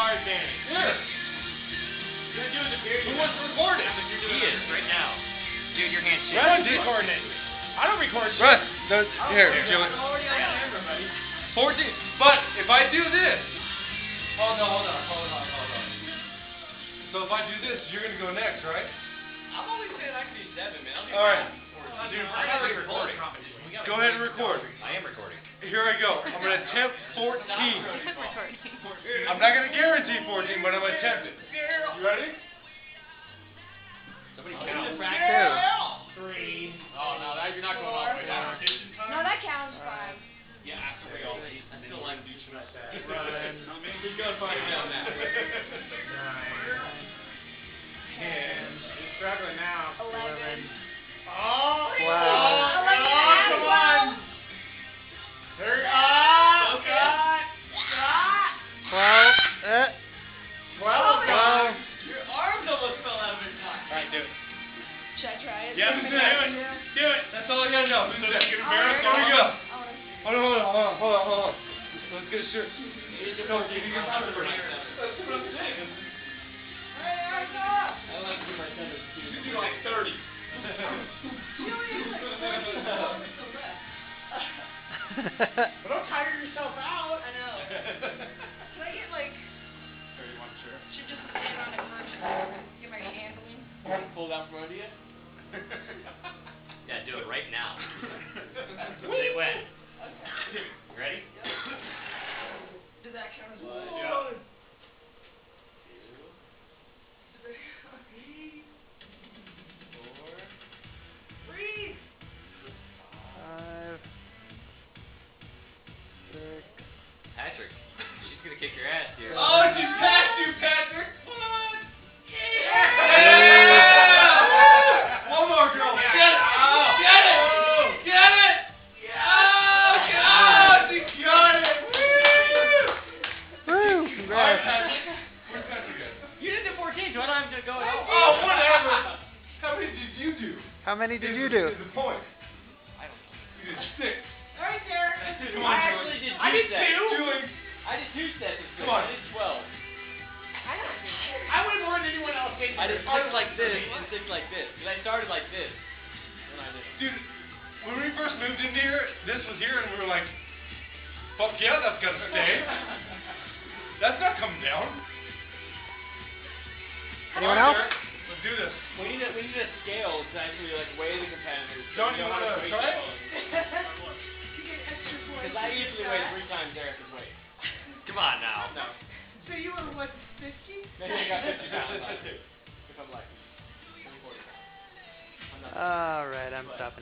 our advantage. Here. You're doing the beard. Who wants to record it? He is, right now. Dude, your hand's shaking. Russ is recording it. I don't record shit. Russ, here, do it. I'm already on camera, buddy. 14. But if I do this. Oh, no, hold on. So if I do this, you're going to go next, right? I'm only saying I can do 7, man. I'll do All right. Dude, I gotta be recording. Go ahead and record. I am recording. Here I go. I'm going to attempt 14. Recording. I'm not going to guarantee 14, but I'm going to attempt it. You ready? Somebody Two. count. 3. Oh, no, you're not going all the way down. No, that counts 5. Yeah, after we all leave. I still like douching us. He's going to find down that. 9, 10. He's struggling now. 11. Oh! 11 Oh, and 12. 30. Oh, God! 12. 12. Your arms almost fell out of his socket. All right, do it. Should I try it? Yeah, do it. Do it. That's all I got to know. Who's that? Get Here embarrassed. we go. I wanna- Hold on. Let's get a shirt. No, you can cover for my 7. That's what I'm saying. I like to do my 7. You do like 30. But don't tire yourself out. I know. Can I get like, 31, sure. should just stand on it first and get my handling? Pull it out from under you? Yeah, do it right now. Say when. You ready? Does that count as One. one? Yeah. 4. Breathe. 5, 6. Patrick, she's gonna kick your ass here. Oh, she passed you, Patrick. What? One more, girl. Yeah. Get it. Oh. Get it. Get it. Oh, God. She got it. Woo. Woo! All right, Congrats. Patrick. Where's Patrick at? You did the 14, so I don't have to go at all. Oh, whatever. How many did you do? How many did you do? Is the point. I don't know. You did 6. Right there. Come I on, actually did 2 I did sets. 2. Doing. I did 2 sets of 6. Come on. I did 12. I don't know. I would have more than anyone else. I did 6 like this and 6 like this. Because I started like this. When I did. Dude, when we first moved into here, this was here, and we were like, fuck yeah, that's got to stay. That's not coming down. Anyone All right, else? Derek, let's do this. We need a scale to actually like weigh the competitors. Don't you know how wanna weight try it? them. You get extra points. Because I usually weigh 3 times Eric's weight. Come on now. No. So you were what, 50? Maybe I got 50 pounds. If I'm lucky. 40 pounds. I'm not Alright, I'm stopping it.